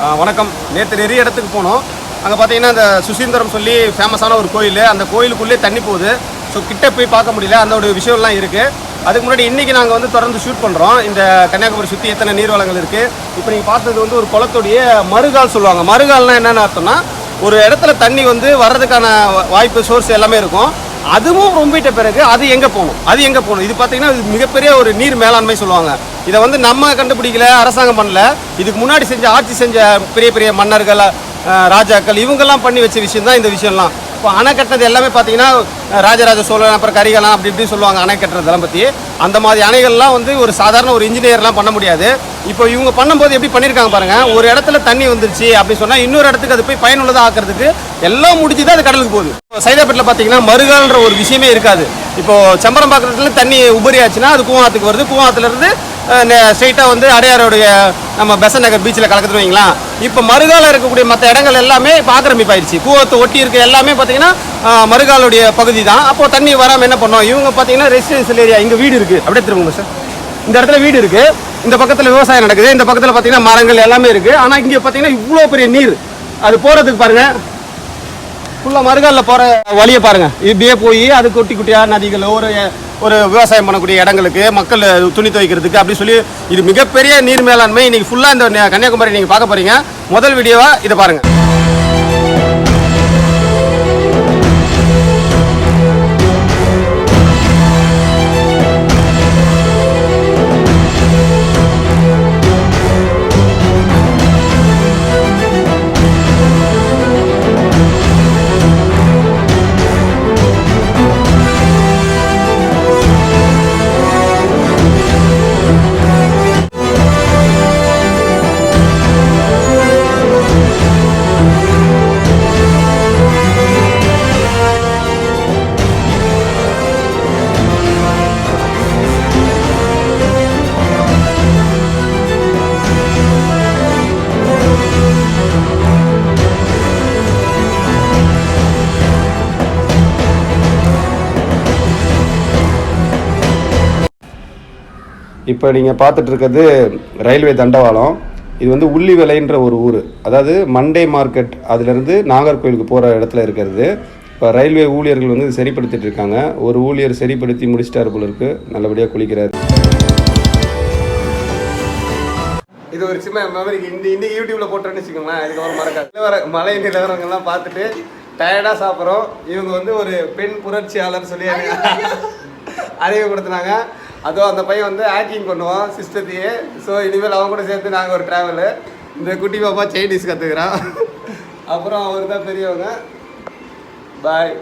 வணக்கம். நேற்று நிறைய இடத்துக்கு போனோம். அங்கே பார்த்தீங்கன்னா இந்த சுசீந்திரம் சொல்லி ஃபேமஸான ஒரு கோயில், அந்த கோயிலுக்குள்ளே தண்ணி போகுது. ஸோ கிட்ட போய் பார்க்க முடியல, அந்த ஒரு விஷயம்லாம் இருக்குது. அதுக்கு முன்னாடி இன்றைக்கி நாங்கள் வந்து தொடர்ந்து ஷூட் பண்ணுறோம். இந்த கன்னியாகுமரி சுற்றி எத்தனை நீர்வளங்கள் இருக்குது. இப்போ நீங்கள் பார்த்தது வந்து ஒரு குளத்துடைய மறுகால் சொல்லுவாங்க. மறுகால்னால் என்னென்னு அர்த்தம்னா, ஒரு இடத்துல தண்ணி வந்து வர்றதுக்கான வாய்ப்பு சோர்ஸ் எல்லாமே இருக்கும். அதுவும் ரொம்பிட்ட பிறகு அது எங்கே போகணும் இது பார்த்தீங்கன்னா இது மிகப்பெரிய ஒரு நீர் மேலாண்மை சொல்லுவாங்க. இதை வந்து நம்ம கண்டுபிடிக்கல, அரசாங்கம் பண்ணல. இதுக்கு முன்னாடி ஆட்சி செஞ்ச பெரிய பெரிய மன்னர்கள், ராஜாக்கள் இவங்கெல்லாம் பண்ணி வச்ச விஷயம் தான் இந்த விஷயம்லாம். இப்போ அணை கட்டினது எல்லாமே பார்த்தீங்கன்னா ராஜராஜ சோழன், அப்புறம் கரிகாலன் அப்படி இப்படி சொல்லுவாங்க அணை கட்டுறதெல்லாம் பற்றி. அந்த மாதிரி அணைகள்லாம் வந்து ஒரு சாதாரண ஒரு இன்ஜினியர்லாம் பண்ண முடியாது. இப்போ இவங்க பண்ணும்போது எப்படி பண்ணியிருக்காங்க பாருங்கள். ஒரு இடத்துல தண்ணி வந்துருச்சு அப்படின்னு சொன்னால் இன்னொரு இடத்துக்கு அது போய் பயனுள்ளதாக ஆக்கிறதுக்கு எல்லாம் முடிச்சு தான் அது கடலுக்கு போகுது. சைதாப்பேட்டில் பார்த்தீங்கன்னா மறுகால்ன்ற ஒரு விஷயமே இருக்காது. இப்போது செம்பரம்பாக்கத்துல தண்ணி உபரி ஆச்சுன்னா அது கூவாத்துக்கு வருது. கூவாத்துலேருந்து ஸ்ட்ரெயிட்டாக வந்து அடையாரோடைய நம்ம பெசன் நகர் பீச்சில் கலக்குதுன்னு வைங்களா. இப்போ மறுகால இருக்கக்கூடிய மற்ற இடங்கள் எல்லாமே இப்போ ஆக்கிரமிப்பாயிருச்சு. கூவத்தை ஒட்டி இருக்க எல்லாமே பார்த்தீங்கன்னா மறுகாலுடைய பகுதி தான். அப்போது தண்ணி வராமல் என்ன பண்ணோம், இவங்க பார்த்தீங்கன்னா ரெசிடென்ஷியல் ஏரியா, இங்கே வீடு இருக்குது. அப்படியே திரும்புங்க சார். இந்த இடத்துல வீடு இருக்குது, இந்த பக்கத்தில் விவசாயம் நடக்குது, இந்த பக்கத்தில் பார்த்தீங்கன்னா மரங்கள் எல்லாமே இருக்குது. ஆனால் இங்கே பார்த்தீங்கன்னா இவ்வளோ பெரிய நீர் அது போகிறதுக்கு பாருங்கள், ஃபுல்லாக மறுகாலில் போகிற வழியை பாருங்கள். இப்படியே போய் அது குட்டி குட்டியாக நதிகள், ஒரு விவசாயம் பண்ணக்கூடிய இடங்களுக்கு, மக்கள் துணி துவைக்கிறதுக்கு அப்படி சொல்லி இது மிகப்பெரிய நீர் மேலாண்மை. இன்றைக்கி ஃபுல்லாக இந்த கன்னியாகுமரி நீங்கள் பார்க்க போகிறீங்க. முதல் வீடியோவாக இதை பாருங்கள். இப்போ நீங்கள் பார்த்துட்டு இருக்கிறது ரயில்வே தண்டவாளம். இது வந்து உள்ளிவலைன்ற ஒரு ஊர், அதாவது மண்டே மார்க்கெட் அதுலேருந்து நாகர்கோயிலுக்கு போகிற இடத்துல இருக்கிறது. இப்போ ரயில்வே ஊழியர்கள் வந்து சரிப்படுத்திட்டு இருக்காங்க. ஒரு ஊழியர் சரிப்படுத்தி முடிச்சிட்டாரு போல இருக்கு, நல்லபடியாக குளிக்கிறார். இது ஒரு சின்ன மெமரிக்கு இன்னைக்கு யூடியூப்ல போட்டேன்னு வச்சுக்கோங்களேன். இதுக்கப்புறம் மறக்காது. மலை நிலவரங்கள்லாம் பார்த்துட்டு டயர்டாக சாப்பிட்றோம். இவங்க வந்து ஒரு பெண் புரட்சியாளர் சொல்லி அறிமுகப்படுத்தினாங்க. அதுவும் அந்த பையன் வந்து ஆக்டிங் பண்ணுவான் சிஸ்டத்தையே. ஸோ இனிமேல் அவங்க கூட சேர்த்து நாங்கள் ஒரு ட்ராவலு. இந்த குட்டி பாப்பா சைனீஸ் கற்றுக்குறான். அப்புறம் அவர் தான் பெரியவங்க. பாய்.